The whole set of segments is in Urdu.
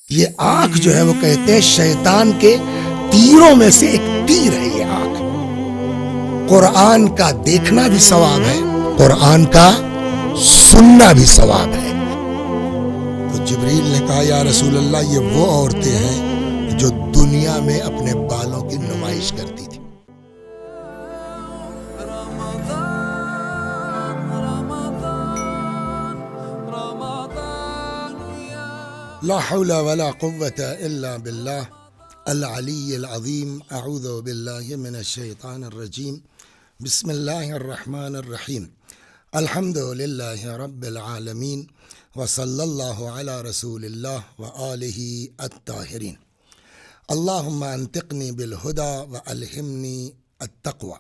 یہ آنکھ جو ہے وہ کہتے ہیں شیطان کے تیروں میں سے ایک تیر ہے یہ آنکھ۔ قرآن کا دیکھنا بھی ثواب ہے، قرآن کا سننا بھی ثواب ہے۔ تو جبریل نے کہا یا رسول اللہ یہ وہ عورتیں ہیں جو دنیا میں اپنے بالوں کی نمائش کرتی تھی۔ لا حول ولا قوة الا باللہ العلی العظیم۔ اعوذ باللہ من الشیطان الرجیم۔ بسم اللہ الرحمن الرحیم۔ الحمد للہ رب العالمین وصلی اللہ علی رسول اللہ وآلہ الطاہرین۔ اللہم انطقنی بالہدی والہمنی التقوی۔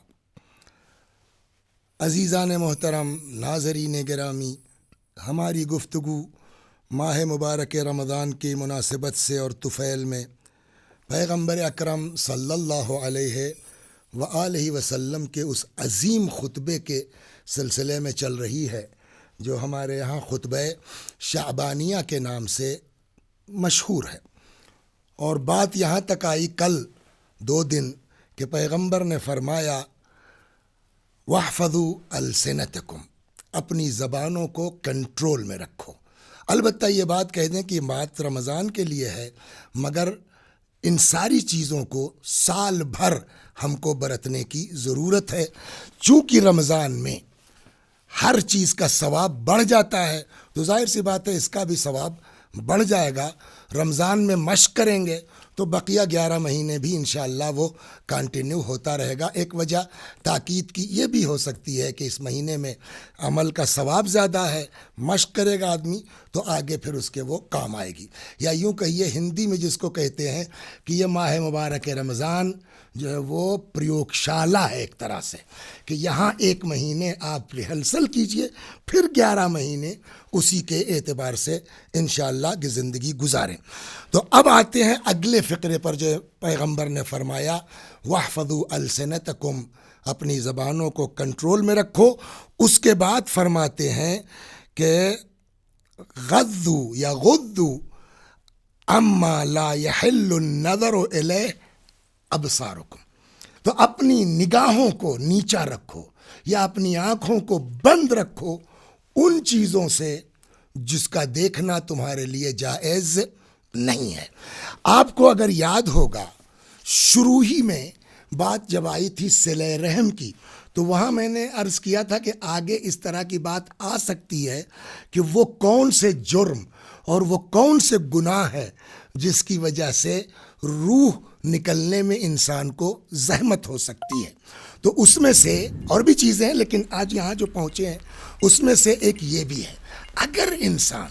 عزیزان محترم، ناظرین گرامی، ہماری گفتگو ماہ مبارک رمضان کی مناسبت سے اور طفیل میں پیغمبر اکرم صلی اللہ علیہ وآلہ وسلم کے اس عظیم خطبے کے سلسلے میں چل رہی ہے جو ہمارے یہاں خطبہ شعبانیہ کے نام سے مشہور ہے۔ اور بات یہاں تک آئی کل 2 دن کہ پیغمبر نے فرمایا وَاحْفَظُوا أَلْسِنَتَكُمْ، اپنی زبانوں کو کنٹرول میں رکھو۔ البتہ یہ بات کہہ دیں کہ یہ بات رمضان کے لیے ہے، مگر ان ساری چیزوں کو سال بھر ہم کو برتنے کی ضرورت ہے، چونکہ رمضان میں ہر چیز کا ثواب بڑھ جاتا ہے تو ظاہر سی بات ہے اس کا بھی ثواب بڑھ جائے گا۔ رمضان میں مشق کریں گے تو بقیہ 11 مہینے بھی انشاءاللہ وہ کنٹینیو ہوتا رہے گا۔ ایک وجہ تاکید کی یہ بھی ہو سکتی ہے کہ اس مہینے میں عمل کا ثواب زیادہ ہے، مشق کرے گا آدمی تو آگے پھر اس کے وہ کام آئے گی۔ یا یوں کہیے ہندی میں جس کو کہتے ہیں کہ یہ ماہ مبارک رمضان جو ہے وہ پریوگ شالہ ہے ایک طرح سے، کہ یہاں 1 مہینے آپ ریہرسل کیجئے، پھر 11 مہینے اسی کے اعتبار سے انشاءاللہ کی زندگی گزاریں۔ تو اب آتے ہیں اگلے فقرے پر جو پیغمبر نے فرمایا وَاحْفَظُوا أَلْسِنَتَكُمْ، اپنی زبانوں کو کنٹرول میں رکھو۔ اس کے بعد فرماتے ہیں کہ غضوا یا غضوا اما لا يحل النظر الیہ ابصارکم، تو اپنی نگاہوں کو نیچا رکھو یا اپنی آنکھوں کو بند رکھو ان چیزوں سے جس کا دیکھنا تمہارے لیے جائز نہیں ہے۔ آپ کو اگر یاد ہوگا شروع ہی میں بات جب آئی تھی صلہ رحم کی تو وہاں میں نے عرض کیا تھا کہ آگے اس طرح کی بات آ سکتی ہے کہ وہ کون سے جرم اور وہ کون سے گناہ ہے جس کی وجہ سے روح نکلنے میں انسان کو زحمت ہو سکتی ہے۔ تو اس میں سے اور بھی چیزیں ہیں لیکن آج یہاں جو پہنچے ہیں اس میں سے ایک یہ بھی ہے، اگر انسان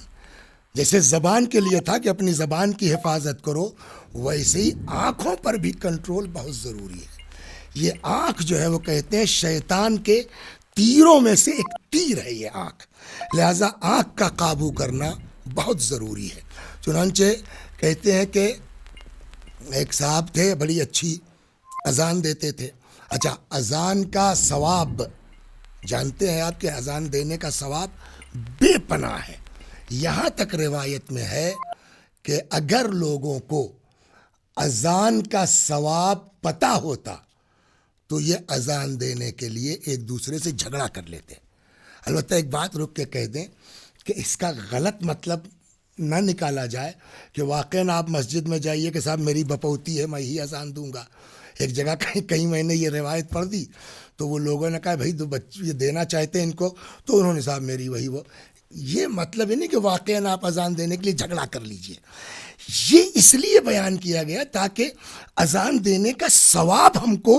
جیسے زبان کے لیے تھا کہ اپنی زبان کی حفاظت کرو، ویسے ہی آنکھوں پر بھی کنٹرول بہت ضروری ہے۔ یہ آنکھ جو ہے وہ کہتے ہیں شیطان کے تیروں میں سے ایک تیر ہے یہ آنکھ، لہٰذا آنکھ کا قابو کرنا بہت ضروری ہے۔ چنانچہ کہتے ہیں کہ ایک صاحب تھے بڑی اچھی اذان دیتے تھے۔ اچھا، اذان کا ثواب جانتے ہیں آپ کہ اذان دینے کا ثواب بے پناہ ہے۔ یہاں تک روایت میں ہے کہ اگر لوگوں کو اذان کا ثواب پتہ ہوتا تو یہ اذان دینے کے لیے ایک دوسرے سے جھگڑا کر لیتے۔ البتہ ایک بات رک کے کہہ دیں کہ اس کا غلط مطلب نہ نکالا جائے کہ واقعاً آپ مسجد میں جائیے کہ صاحب میری بپوتی ہے میں ہی اذان دوں گا۔ ایک جگہ کہیں میں نے یہ روایت پڑھ دی تو وہ لوگوں نے کہا بھائی تو بچے یہ دینا چاہتے ہیں ان کو، تو انہوں نے صاحب میری وہی وہ، یہ مطلب ہے نہیں کہ واقعاً آپ اذان دینے کے لیے جھگڑا کر لیجئے۔ یہ اس لیے بیان کیا گیا تاکہ اذان دینے کا ثواب ہم کو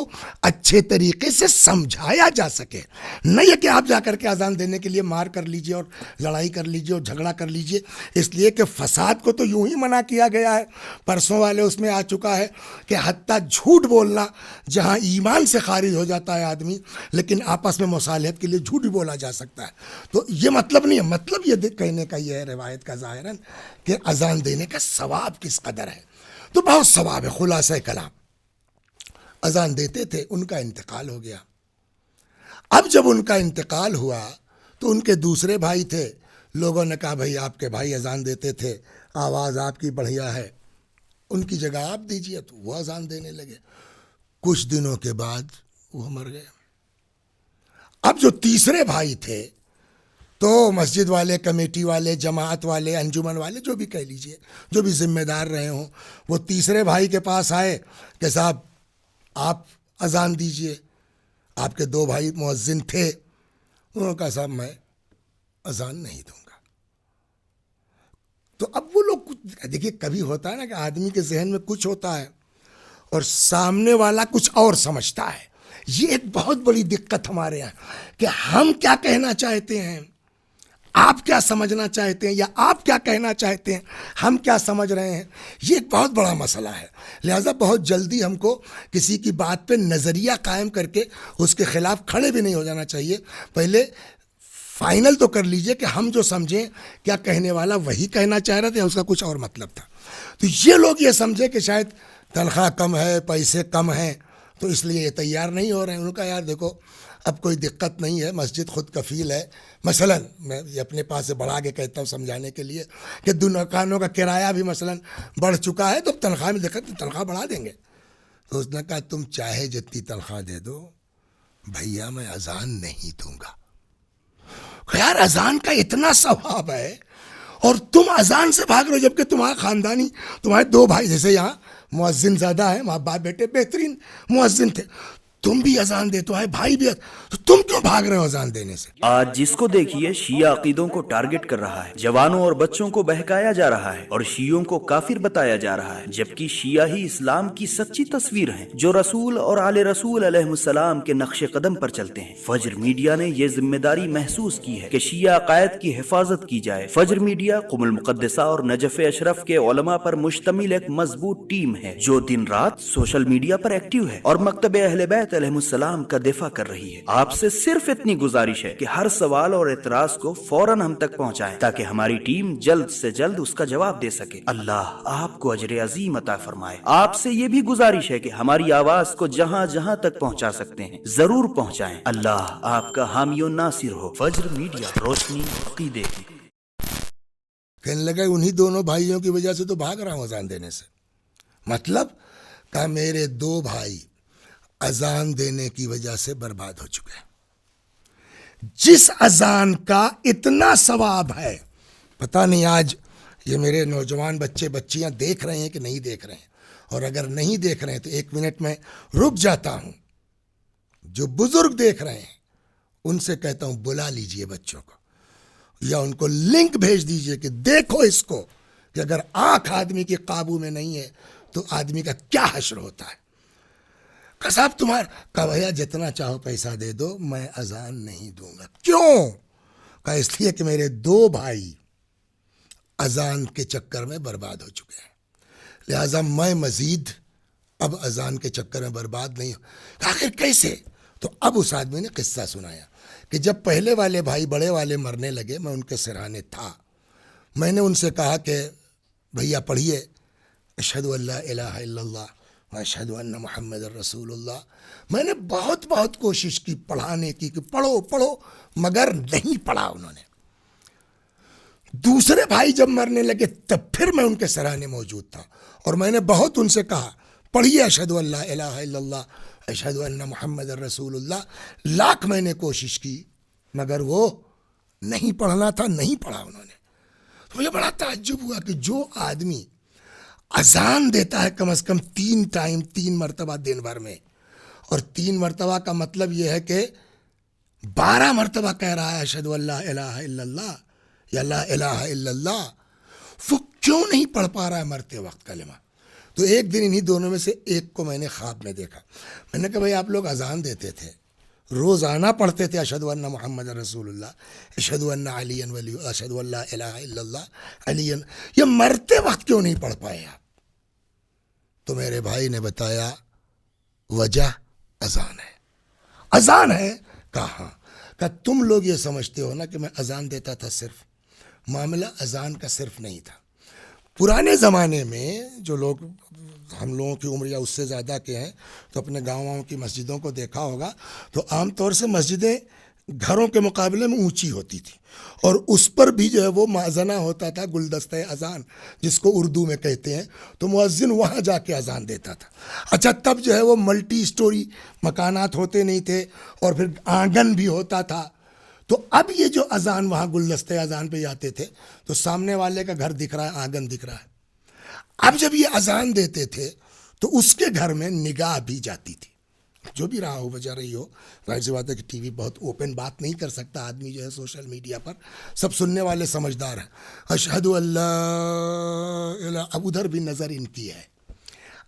اچھے طریقے سے سمجھایا جا سکے، نہ یہ کہ آپ جا کر کے اذان دینے کے لیے مار کر لیجئے اور لڑائی کر لیجئے اور جھگڑا کر لیجئے۔ اس لیے کہ فساد کو تو یوں ہی منع کیا گیا ہے، پرسوں والے اس میں آ چکا ہے کہ حتیٰ جھوٹ بولنا جہاں ایمان سے خارج ہو جاتا ہے آدمی، لیکن آپس میں مصالحت کے لیے جھوٹ بھی بولا جا سکتا ہے۔ تو یہ مطلب نہیں ہے، مطلب یہ کہنے کا یہ ہے روایت کا ظاہراً کہ اذان دینے کا ثواب کس قدر ہے، تو بہت ثواب ہے۔ خلاصہ کلام اذان دیتے تھے، ان کا انتقال ہو گیا۔ اب جب ان کا انتقال ہوا تو ان کے دوسرے بھائی تھے، لوگوں نے کہا بھائی آپ کے بھائی اذان دیتے تھے، آواز آپ کی بڑھیا ہے، ان کی جگہ آپ دیجیے، تو وہ اذان دینے لگے۔ کچھ دنوں کے بعد وہ مر گئے۔ اب جو تیسرے بھائی تھے تو مسجد والے، کمیٹی والے، جماعت والے، انجمن والے، جو بھی کہہ لیجئے، جو بھی ذمہ دار رہے ہوں، وہ تیسرے بھائی کے پاس آئے کہ صاحب آپ اذان دیجئے۔ آپ کے دو بھائی مؤذن تھے، انہوں نے کہا صاحب میں اذان نہیں دوں گا۔ تو اب وہ لوگ دیکھیے، کبھی ہوتا ہے نا کہ آدمی کے ذہن میں کچھ ہوتا ہے اور سامنے والا کچھ اور سمجھتا ہے۔ یہ ایک بہت بڑی دقت ہمارے یہاں کہ ہم کیا کہنا چاہتے ہیں، آپ کیا سمجھنا چاہتے ہیں، یا آپ کیا کہنا چاہتے ہیں، ہم کیا سمجھ رہے ہیں، یہ ایک بہت بڑا مسئلہ ہے۔ لہٰذا بہت جلدی ہم کو کسی کی بات پہ نظریہ قائم کر کے اس کے خلاف کھڑے بھی نہیں ہو جانا چاہیے۔ پہلے فائنل تو کر لیجئے کہ ہم جو سمجھیں کیا کہنے والا وہی کہنا چاہ رہا تھا یا اس کا کچھ اور مطلب تھا۔ تو یہ لوگ یہ سمجھے کہ شاید تنخواہ کم ہے، پیسے کم ہیں، تو اس لیے یہ تیار نہیں ہو رہے ہیں۔ انہوں نے کہا یار دیکھو اب کوئی دقت نہیں ہے، مسجد خود کفیل ہے۔ مثلا میں یہ اپنے پاس سے بڑھا کے کہتا ہوں سمجھانے کے لیے کہ دکانوں کا کرایہ بھی مثلا بڑھ چکا ہے، تو تنخواہ میں دقت، تنخواہ بڑھا دیں گے۔ تو اس نے کہا تم چاہے جتنی تنخواہ دے دو بھیا، میں اذان نہیں دوں گا۔ یار اذان کا اتنا ثواب ہے اور تم اذان سے بھاگ رہے ہو، جبکہ تمہارا خاندانی، تمہارے دو بھائی، جیسے یہاں مؤذن زیادہ ہے، ماں باپ بیٹے بہترین مؤذن تھے، تم بھی اذان دے تو ہے، بھائی بھی، تو تم کیوں بھاگ رہے ہو اذان دینے سے؟ آج جس کو دیکھیے شیعہ عقیدوں کو ٹارگٹ کر رہا ہے، جوانوں اور بچوں کو بہکایا جا رہا ہے اور شیعوں کو کافر بتایا جا رہا ہے، جبکہ شیعہ ہی اسلام کی سچی تصویر ہیں جو رسول اور آل رسول علیہ السلام کے نقش قدم پر چلتے ہیں۔ فجر میڈیا نے یہ ذمہ داری محسوس کی ہے کہ شیعہ عقائد کی حفاظت کی جائے۔ فجر میڈیا قم المقدسہ اور نجف اشرف کے علماء پر مشتمل ایک مضبوط ٹیم ہے جو دن رات سوشل میڈیا پر ایکٹیو ہے اور مکتب اہل بیت علیہ السلام کا دفاع کر رہی ہے۔ آپ سے صرف اتنی گزارش ہے کہ ہر سوال اور اعتراض کو فوراً ہم تک پہنچائیں تاکہ ہماری ٹیم جلد سے جلد اس کا جواب دے سکے۔ اللہ آپ کو اجر عظیم عطا فرمائے۔ آپ سے یہ بھی گزارش ہے کہ ہماری آواز کو جہاں جہاں تک پہنچا سکتے ہیں ضرور پہنچائیں۔ اللہ آپ کا حامی و ناصر ہو۔ فجر میڈیا، روشنی عقیدے کی۔ کہنے لگا انہی دونوں بھائیوں کی وجہ سے تو بھاگ رہا ہوں اذان دینے سے۔ مطلب کہ میرے دو بھائی اذان دینے کی وجہ سے برباد ہو چکے ہیں۔ جس اذان کا اتنا ثواب ہے، پتہ نہیں آج یہ میرے نوجوان بچے بچیاں دیکھ رہے ہیں کہ نہیں دیکھ رہے ہیں، اور اگر نہیں دیکھ رہے ہیں تو ایک منٹ میں رک جاتا ہوں۔ جو بزرگ دیکھ رہے ہیں ان سے کہتا ہوں بلا لیجئے بچوں کو، یا ان کو لنک بھیج دیجئے کہ دیکھو اس کو، کہ اگر آنکھ آدمی کے قابو میں نہیں ہے تو آدمی کا کیا حشر ہوتا ہے۔ کہ صاحب تمہارا، کہ بھیا جتنا چاہو پیسہ دے دو، میں اذان نہیں دوں گا۔ کیوں؟ کہ اس لیے کہ میرے دو بھائی اذان کے چکر میں برباد ہو چکے ہیں، لہٰذا میں مزید اب اذان کے چکر میں برباد نہیں ہوں۔ آخر کیسے؟ تو اب اس آدمی نے قصہ سنایا کہ جب پہلے والے بھائی بڑے والے مرنے لگے، میں ان کے سرانے تھا، میں نے ان سے کہا کہ بھیا پڑھیے اشہد ان لا الہ الا اللہ واشہد ان محمد رسول اللہ۔ میں نے بہت کوشش کی پڑھانے کی کہ پڑھو پڑھو، مگر نہیں پڑھا انہوں نے۔ دوسرے بھائی جب مرنے لگے تب پھر میں ان کے سرانے موجود تھا اور میں نے بہت ان سے کہا پڑھیے اشہد ان لا الہ الا اللہ اشہد ان محمد رسول اللہ۔ لاکھ میں نے کوشش کی مگر وہ نہیں پڑھنا تھا، نہیں پڑھا انہوں نے۔ تو مجھے بڑا تعجب ہوا کہ جو آدمی اذان دیتا ہے کم از کم 3 ٹائم، 3 مرتبہ دن بھر میں، اور 3 مرتبہ کا مطلب یہ ہے کہ 12 مرتبہ کہہ رہا ہے اشہد ان لا الہ الا اللہ یا لا الہ الا اللہ، وہ کیوں نہیں پڑھ پا رہا ہے مرتے وقت کلمہ؟ تو ایک دن انہی دونوں میں سے ایک کو میں نے خواب میں دیکھا۔ میں نے کہا بھائی آپ لوگ اذان دیتے تھے، روزانہ پڑھتے تھے اشہد ان محمد رسول اللہ، اشہد ان علی ولی، اشہد ان لا الہ الا اللہ علی، یہ مرتے وقت کیوں نہیں پڑھ پائے آپ؟ تو میرے بھائی نے بتایا وجہ اذان ہے۔ اذان ہے؟ کہاں؟ کہ تم لوگ یہ سمجھتے ہو نا کہ میں اذان دیتا تھا، صرف معاملہ اذان کا صرف نہیں تھا۔ پرانے زمانے میں جو لوگ ہم لوگوں کی عمر یا اس سے زیادہ کے ہیں تو اپنے گاؤں کی مسجدوں کو دیکھا ہوگا، تو عام طور سے مسجدیں گھروں کے مقابلے میں اونچی ہوتی تھی، اور اس پر بھی جو ہے وہ موازنہ ہوتا تھا، گلدستہ اذان جس کو اردو میں کہتے ہیں، تو مؤذن وہاں جا کے اذان دیتا تھا۔ اچھا، تب جو ہے وہ ملٹی سٹوری مکانات ہوتے نہیں تھے، اور پھر آنگن بھی ہوتا تھا، تو اب یہ جو اذان وہاں گلدستہ اذان پہ جاتے تھے تو سامنے والے کا گھر دکھ رہا ہے، آنگن دکھ رہا ہے۔ اب جب یہ اذان دیتے تھے تو اس کے گھر میں نگاہ بھی جاتی تھی، جو بھی رہا ہو وجہ رہی ہو، ظاہر سی بات ہے کہ ٹی وی بہت اوپن بات نہیں کر سکتا آدمی، جو ہے سوشل میڈیا پر سب سننے والے سمجھدار ہیں۔ اشہد اللہ الہ، اب ادھر بھی نظر ان کی ہے،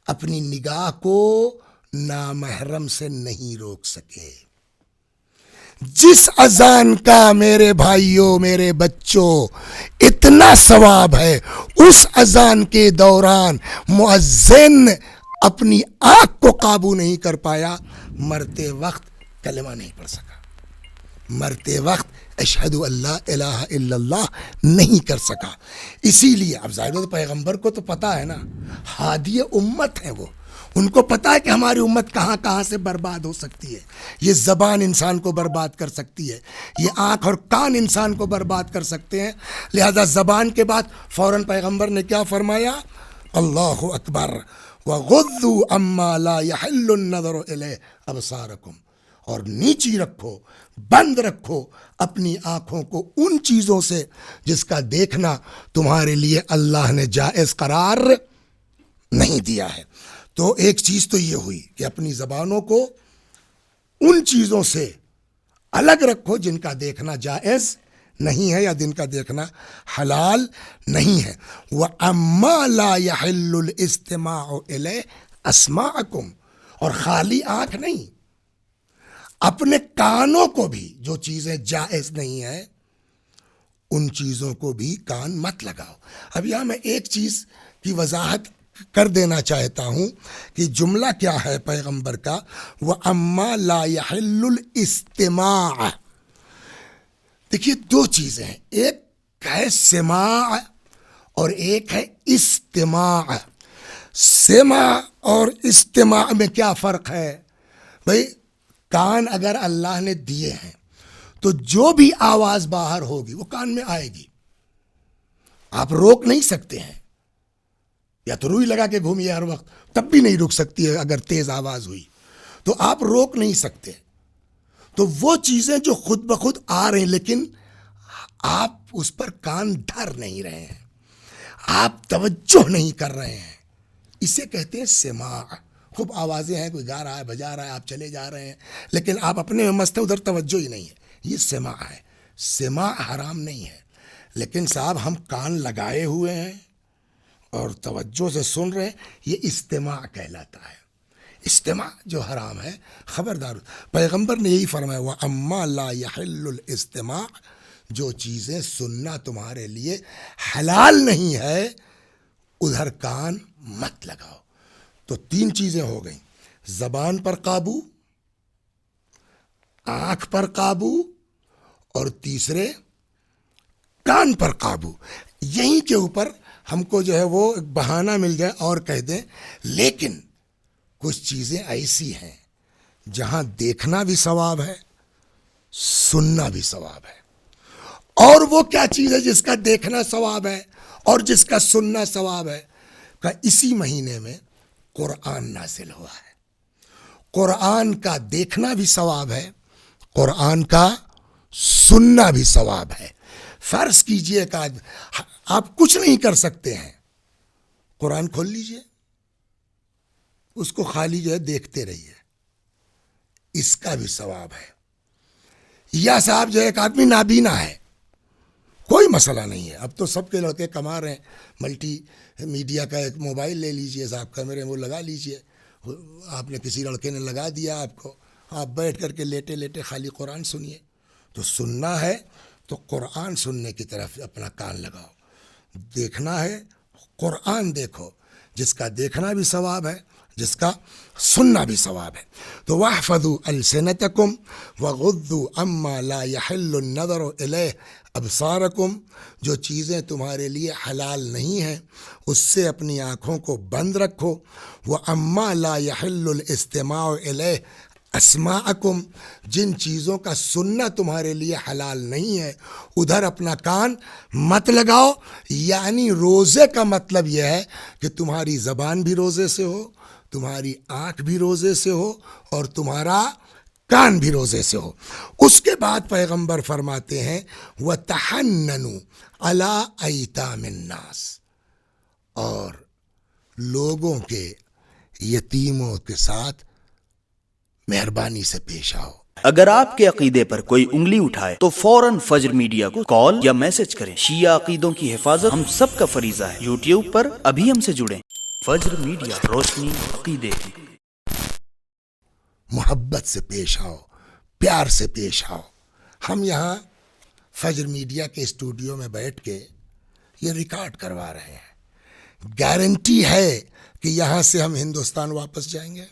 اپنی نگاہ کو نامحرم سے نہیں روک سکے۔ جس اذان کا میرے بھائیوں، میرے بچوں، اتنا ثواب ہے، اس اذان کے دوران مؤذن اپنی آنکھ کو قابو نہیں کر پایا، مرتے وقت کلمہ نہیں پڑھ سکا، مرتے وقت اشہد اللہ الہ الا اللہ نہیں کر سکا۔ اسی لیے اب ظاہر پیغمبر کو تو پتا ہے نا، ہادی امت ہیں وہ، ان کو پتا ہے کہ ہماری امت کہاں کہاں سے برباد ہو سکتی ہے۔ یہ زبان انسان کو برباد کر سکتی ہے، یہ آنکھ اور کان انسان کو برباد کر سکتے ہیں، لہذا زبان کے بعد فوراً پیغمبر نے کیا فرمایا؟ اللہ اکبر، وغضوا عما لا يحل النظر الیہ ابصارکم، اور نیچی رکھو، بند رکھو اپنی آنکھوں کو ان چیزوں سے جس کا دیکھنا تمہارے لیے اللہ نے جائز قرار نہیں دیا ہے۔ تو ایک چیز تو یہ ہوئی کہ اپنی زبانوں کو ان چیزوں سے الگ رکھو جن کا دیکھنا جائز نہیں ہے یا جن کا دیکھنا حلال نہیں ہے۔ وَأَمَّا لَا يَحِلُّ الْإِسْتِمَاعُ إِلَيْهِ أَسْمَاعَكُمْ، اور خالی آنکھ نہیں، اپنے کانوں کو بھی جو چیزیں جائز نہیں ہیں ان چیزوں کو بھی کان مت لگاؤ۔ اب یہاں میں ایک چیز کی وضاحت کر دینا چاہتا ہوں کہ جملہ کیا ہے پیغمبر کا، وَأَمَّا لَا يَحِلُّ الْإِسْتِمَاعُ۔ دیکھیے دو چیزیں ہیں، ایک ہے سماع اور ایک ہے استماع۔ سماع اور استماع میں کیا فرق ہے؟ بھئی کان اگر اللہ نے دیے ہیں تو جو بھی آواز باہر ہوگی وہ کان میں آئے گی، آپ روک نہیں سکتے ہیں، یا تو روئی لگا کے گھومیے ہر وقت، تب بھی نہیں رک سکتی ہے اگر تیز آواز ہوئی تو آپ روک نہیں سکتے۔ تو وہ چیزیں جو خود بخود آ رہے ہیں لیکن آپ اس پر کان دھر نہیں رہے ہیں، آپ توجہ نہیں کر رہے ہیں، اسے کہتے ہیں سماع۔ خوب آوازیں ہیں، کوئی گا رہا ہے، بجا رہا ہے، آپ چلے جا رہے ہیں لیکن آپ اپنے میں مست ہیں، ادھر توجہ ہی نہیں ہے، یہ سماع ہے۔ سماع حرام نہیں ہے، لیکن صاحب ہم کان لگائے ہوئے ہیں اور توجہ سے سن رہے ہیں، یہ استماع کہلاتا ہے۔ استماع جو حرام ہے، خبردار۔ پیغمبر نے یہی فرمایا، وَأَمَّا لَا يَحِلُّ الْإِسْتِمَاعُ، جو چیزیں سننا تمہارے لیے حلال نہیں ہے ادھر کان مت لگاؤ۔ تو تین چیزیں ہو گئیں، زبان پر قابو، آنکھ پر قابو، اور تیسرے کان پر قابو۔ یہیں کے اوپر ہم کو جو ہے وہ ایک بہانہ مل جائے اور کہہ دیں، لیکن کچھ چیزیں ایسی ہیں جہاں دیکھنا بھی ثواب ہے، سننا بھی ثواب ہے۔ اور وہ کیا چیز ہے جس کا دیکھنا ثواب ہے اور جس کا سننا ثواب ہے؟ کہ اسی مہینے میں قرآن نازل ہوا ہے، قرآن کا دیکھنا بھی ثواب ہے، قرآن کا سننا بھی ثواب ہے۔ فرض کیجئے کہ آپ کچھ نہیں کر سکتے ہیں، قرآن کھول لیجئے، اس کو خالی جو ہے دیکھتے رہیے، اس کا بھی ثواب ہے۔ یا صاحب جو ایک آدمی نابینا ہے، کوئی مسئلہ نہیں ہے، اب تو سب کے لڑکے کما رہے ہیں، ملٹی میڈیا کا ایک موبائل لے لیجئے صاحب، کیمرے وہ لگا لیجئے، آپ نے کسی لڑکے نے لگا دیا آپ کو، آپ بیٹھ کر کے لیٹے لیٹے خالی قرآن سنیے۔ تو سننا ہے تو قرآن سننے کی طرف اپنا کان لگاؤ، دیکھنا ہے قرآن دیکھو، جس کا دیکھنا بھی ثواب ہے، جس کا سننا بھی ثواب ہے۔ تو وَاحْفَظُوا أَلْسِنَتَكُمْ وَغُضُّوا عَمَّا لَا يَحِلُّ النَّظَرُ إِلَيْهِ أَبْصَارَكُمْ، جو چیزیں تمہارے لیے حلال نہیں ہیں اس سے اپنی آنکھوں کو بند رکھو۔ وَأَمَّا لَا يَحِلُّ الْإِسْتِمَاعُ إِلَيْهِ اسماءکم، جن چیزوں کا سننا تمہارے لیے حلال نہیں ہے ادھر اپنا کان مت لگاؤ. یعنی روزے کا مطلب یہ ہے کہ تمہاری زبان بھی روزے سے ہو، تمہاری آنکھ بھی روزے سے ہو، اور تمہارا کان بھی روزے سے ہو. اس کے بعد پیغمبر فرماتے ہیں وَتَحَنَّنُوا عَلَىٰ أَيْتَامِ النَّاسِ، اور لوگوں کے یتیموں کے ساتھ مہربانی سے پیش آؤ. اگر آپ کے عقیدے پر کوئی انگلی اٹھائے تو فوراً فجر میڈیا کو کال یا میسج کریں. شیعہ عقیدوں کی حفاظت ہم سب کا فریضہ ہے. یوٹیوب پر ابھی ہم سے جڑیں. فجر میڈیا، روشنی عقیدے کی. محبت سے پیش آؤ، پیار سے پیش آؤ. ہم یہاں فجر میڈیا کے اسٹوڈیو میں بیٹھ کے یہ ریکارڈ کروا رہے ہیں. گارنٹی ہے کہ یہاں سے ہم ہندوستان واپس جائیں گے.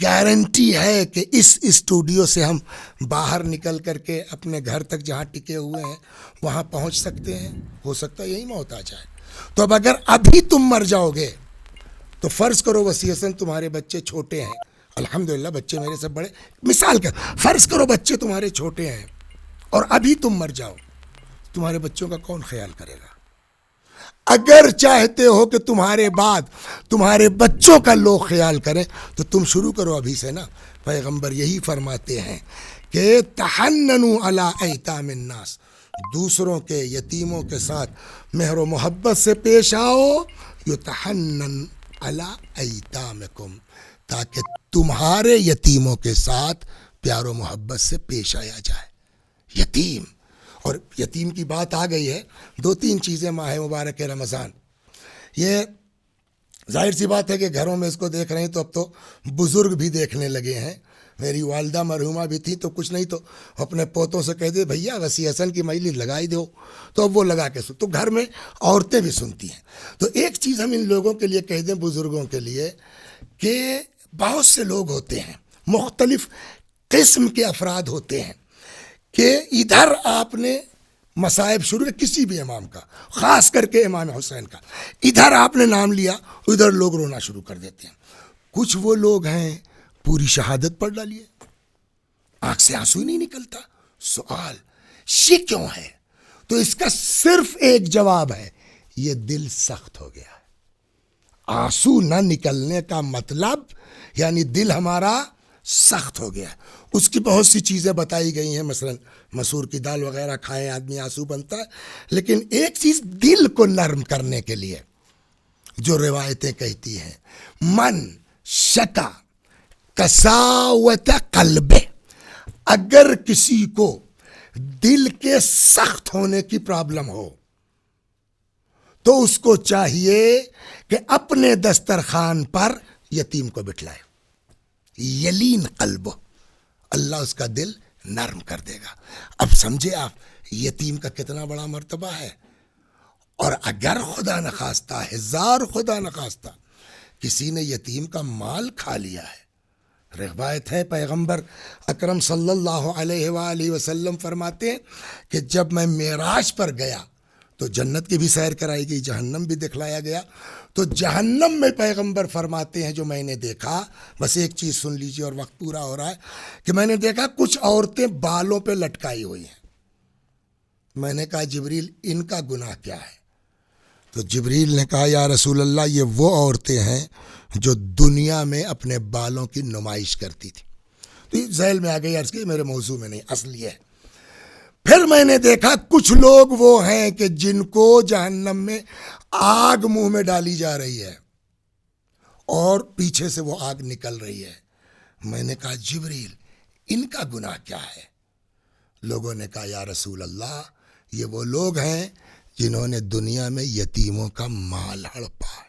گارنٹی ہے کہ اس اسٹوڈیو سے ہم باہر نکل کر کے اپنے گھر تک جہاں ٹکے ہوئے ہیں وہاں پہنچ سکتے ہیں. ہو سکتا ہے یہی موت آ جائے. تو اب اگر ابھی تم مر جاؤ گے تو فرض کرو وصیتاً تمہارے بچے چھوٹے ہیں، الحمدللہ بچے میرے سے بڑے، مثال کا فرض کرو بچے تمہارے چھوٹے ہیں اور ابھی تم مر جاؤ، تمہارے بچوں کا کون خیال کرے گا؟ اگر چاہتے ہو کہ تمہارے بعد تمہارے بچوں کا لوگ خیال کریں تو تم شروع کرو ابھی سے نا. پیغمبر یہی فرماتے ہیں کہ تحننوا علی ایتام الناس، دوسروں کے یتیموں کے ساتھ مہر و محبت سے پیش آؤ. یتحنن علی ایتامکم، تاکہ تمہارے یتیموں کے ساتھ پیار و محبت سے پیش آیا جائے. یتیم، اور یتیم کی بات آ گئی ہے، دو تین چیزیں ماہ مبارک رمضان، یہ ظاہر سی بات ہے کہ گھروں میں اس کو دیکھ رہے ہیں تو اب تو بزرگ بھی دیکھنے لگے ہیں. میری والدہ مرحومہ بھی تھی تو کچھ نہیں تو اپنے پوتوں سے کہہ دے بھیا وسیع حسن کی مجلس لگائی دو، تو اب وہ لگا کے تو گھر میں عورتیں بھی سنتی ہیں. تو ایک چیز ہم ان لوگوں کے لیے کہہ دیں، بزرگوں کے لیے، کہ بہت سے لوگ ہوتے ہیں، مختلف قسم کے افراد ہوتے ہیں، کہ ادھر آپ نے مصائب شروع کسی بھی امام کا، خاص کر کے امام حسین کا، ادھر آپ نے نام لیا ادھر لوگ رونا شروع کر دیتے ہیں. کچھ وہ لوگ ہیں پوری شہادت پڑھ ڈالیے، آنکھ سے آنسو ہی نہیں نکلتا. سوال یہ کیوں ہے؟ تو اس کا صرف ایک جواب ہے، یہ دل سخت ہو گیا ہے. آنسو نہ نکلنے کا مطلب یعنی دل ہمارا سخت ہو گیا. اس کی بہت سی چیزیں بتائی گئی ہیں، مثلا مسور کی دال وغیرہ کھائیں آدمی آنسو بنتا ہے. لیکن ایک چیز دل کو نرم کرنے کے لیے جو روایتیں کہتی ہیں، من شکا کساوت قلب، اگر کسی کو دل کے سخت ہونے کی پرابلم ہو تو اس کو چاہیے کہ اپنے دسترخوان پر یتیم کو بٹھلائے. یلین قلب، اللہ اس کا دل نرم کر دے گا. اب سمجھے آپ یتیم کا کتنا بڑا مرتبہ ہے. اور اگر خدا نخواستہ، ہزار خدا نخواستہ کسی نے یتیم کا مال کھا لیا ہے، روایت ہے پیغمبر اکرم صلی اللہ علیہ وآلہ وسلم فرماتے ہیں کہ جب میں معراج پر گیا تو جنت کی بھی سیر کرائی گئی، جہنم بھی دکھلایا گیا. تو جہنم میں پیغمبر فرماتے ہیں جو میں نے دیکھا، بس ایک چیز سن لیجیے اور وقت پورا ہو رہا ہے، کہ میں نے دیکھا کچھ عورتیں بالوں پہ لٹکائی ہوئی ہیں. میں نے کہا جبریل ان کا گناہ کیا ہے؟ تو جبریل نے کہا یا رسول اللہ یہ وہ عورتیں ہیں جو دنیا میں اپنے بالوں کی نمائش کرتی تھی. تو ذیل میں آ گئی، عرض کی میرے موضوع میں نہیں، اصل یہ ہے. پھر میں نے دیکھا کچھ لوگ وہ ہیں کہ جن کو جہنم میں آگ منہ میں ڈالی جا رہی ہے اور پیچھے سے وہ آگ نکل رہی ہے. میں نے کہا جبریل ان کا گناہ کیا ہے؟ لوگوں نے کہا یا رسول اللہ یہ وہ لوگ ہیں جنہوں نے دنیا میں یتیموں کا مال ہڑپا ہے.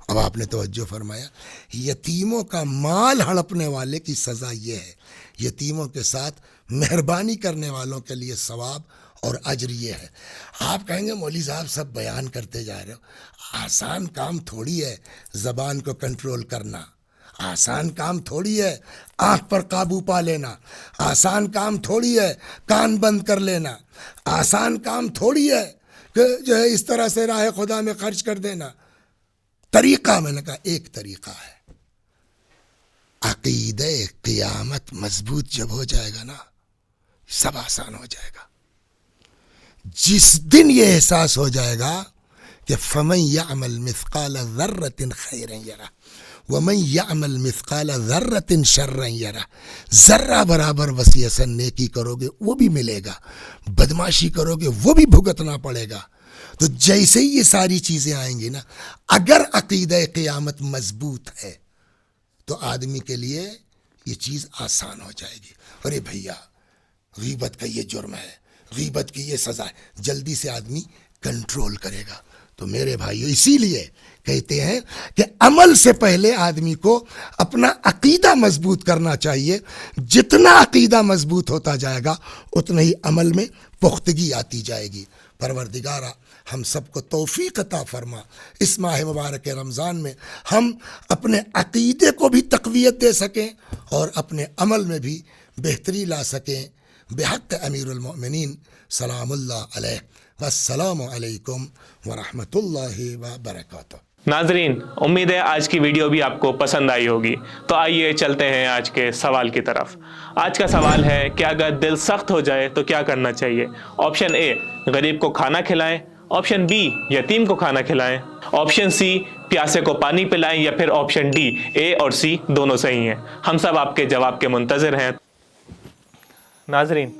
اب آپ نے توجہ فرمایا، یتیموں کا مال ہڑپنے والے کی سزا یہ ہے. یتیموں کے ساتھ مہربانی کرنے والوں کے لیے ثواب اور اجر یہ ہے. آپ کہیں گے مولوی صاحب سب بیان کرتے جا رہے ہو، آسان کام تھوڑی ہے زبان کو کنٹرول کرنا، آسان کام تھوڑی ہے آنکھ پر قابو پا لینا، آسان کام تھوڑی ہے کان بند کر لینا، آسان کام تھوڑی ہے کہ جو ہے اس طرح سے راہ خدا میں خرچ کر دینا. طریقہ، میں نے کہا ایک طریقہ ہے، عقیدہ قیامت مضبوط جب ہو جائے گا نا سب آسان ہو جائے گا. جس دن یہ احساس ہو جائے گا کہ فمن یعمل مثقال ذرۃ خیرا یرہ ومن یعمل مثقال ذرۃ شرا یرہ، ذرہ برابر وسیع نیکی کرو گے وہ بھی ملے گا، بدماشی کرو گے وہ بھی بھگتنا پڑے گا. تو جیسے ہی یہ ساری چیزیں آئیں گی نا، اگر عقیدہ قیامت مضبوط ہے تو آدمی کے لیے یہ چیز آسان ہو جائے گی. ارے بھیا غیبت کا یہ جرم ہے، غیبت کی یہ سزا ہے، جلدی سے آدمی کنٹرول کرے گا. تو میرے بھائیو اسی لیے کہتے ہیں کہ عمل سے پہلے آدمی کو اپنا عقیدہ مضبوط کرنا چاہیے. جتنا عقیدہ مضبوط ہوتا جائے گا اتنا ہی عمل میں پختگی آتی جائے گی. پروردگارہ ہم سب کو توفیق عطا فرما، اس ماہ مبارک رمضان میں ہم اپنے عقیدے کو بھی تقویت دے سکیں اور اپنے عمل میں بھی بہتری لا سکیں. بحق امیر المؤمنین سلام اللہ علیہ، والسلام علیکم ورحمۃ اللہ وبرکاتہ. ناظرین، امید ہے آج کی ویڈیو بھی آپ کو پسند آئی ہوگی. تو آئیے چلتے ہیں آج کے سوال کی طرف. آج کا سوال ہے کہ اگر دل سخت ہو جائے تو کیا کرنا چاہیے؟ آپشن اے غریب کو کھانا کھلائیں، آپشن بی یتیم کو کھانا کھلائیں، آپشن سی پیاسے کو پانی پلائیں، یا پھر آپشن ڈی اے اور سی دونوں صحیح ہیں. ہم سب آپ کے جواب کے منتظر ہیں. ناظرین،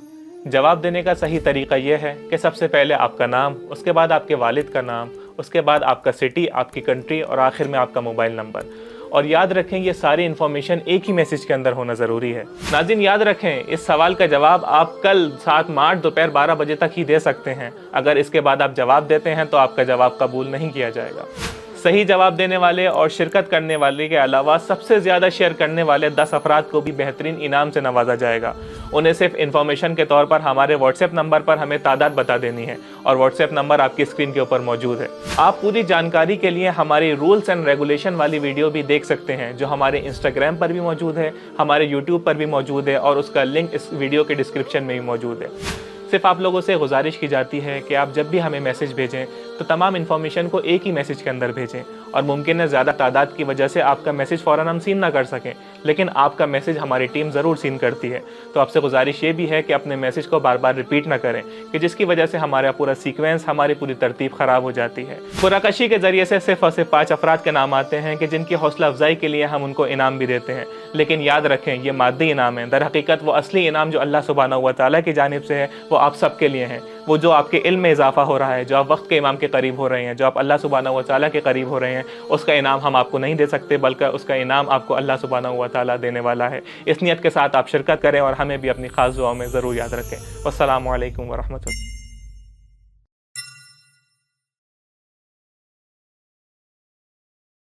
جواب دینے کا صحیح طریقہ یہ ہے کہ سب سے پہلے آپ کا نام، اس کے بعد آپ کے والد کا نام، اس کے بعد آپ کا سٹی، آپ کی کنٹری، اور آخر میں آپ کا موبائل نمبر. اور یاد رکھیں یہ ساری انفارمیشن ایک ہی میسج کے اندر ہونا ضروری ہے. ناظرین یاد رکھیں اس سوال کا جواب آپ کل 7 مارچ دوپہر 12 بجے تک ہی دے سکتے ہیں. اگر اس کے بعد آپ جواب دیتے ہیں تو آپ کا جواب قبول نہیں کیا جائے گا. صحیح جواب دینے والے اور شرکت کرنے والے کے علاوہ سب سے زیادہ شیئر کرنے والے 10 افراد کو بھی بہترین انعام سے نوازا جائے گا. انہیں صرف انفارمیشن کے طور پر ہمارے واٹس ایپ نمبر پر ہمیں تعداد بتا دینی ہے، اور واٹس ایپ نمبر آپ کی اسکرین کے اوپر موجود ہے. آپ پوری جانکاری کے لیے ہماری رولز اینڈ ریگولیشن والی ویڈیو بھی دیکھ سکتے ہیں جو ہمارے انسٹاگرام پر بھی موجود ہے، ہمارے یوٹیوب پر بھی موجود ہے، اور اس کا لنک اس ویڈیو کے ڈسکرپشن میں بھی موجود ہے. صرف آپ لوگوں سے گزارش کی جاتی ہے کہ آپ جب بھی ہمیں میسج بھیجیں تو تمام انفارمیشن کو ایک ہی میسج کے اندر بھیجیں. اور ممکن ہے زیادہ تعداد کی وجہ سے آپ کا میسج فوراً ہم سین نہ کر سکیں، لیکن آپ کا میسج ہماری ٹیم ضرور سین کرتی ہے. تو آپ سے گزارش یہ بھی ہے کہ اپنے میسج کو بار بار ریپیٹ نہ کریں، کہ جس کی وجہ سے ہمارا پورا سیکوینس، ہماری پوری ترتیب خراب ہو جاتی ہے. قرعہ کے ذریعے سے صرف اور صرف 5 افراد کے نام آتے ہیں کہ جن کی حوصلہ افزائی کے لیے ہم ان کو انعام بھی دیتے ہیں. لیکن یاد رکھیں یہ مادی انعام ہے، در حقیقت وہ اصلی انعام جو اللہ سبحانہ و تعالیٰ کی جانب سے ہے وہ آپ سب کے لیے ہیں. وہ جو آپ کے علم میں اضافہ ہو رہا ہے، جو آپ وقت کے امام کے قریب ہو رہے ہیں، جو آپ اللہ سبحانہ و تعالیٰ کے قریب ہو رہے ہیں، اس کا انعام ہم آپ کو نہیں دے سکتے، بلکہ اس کا انعام آپ کو اللہ سبحانہ و تعالیٰ دینے والا ہے. اس نیت کے ساتھ آپ شرکت کریں اور ہمیں بھی اپنی خاص دعاؤں میں ضرور یاد رکھیں. والسلام علیکم ورحمۃ اللہ.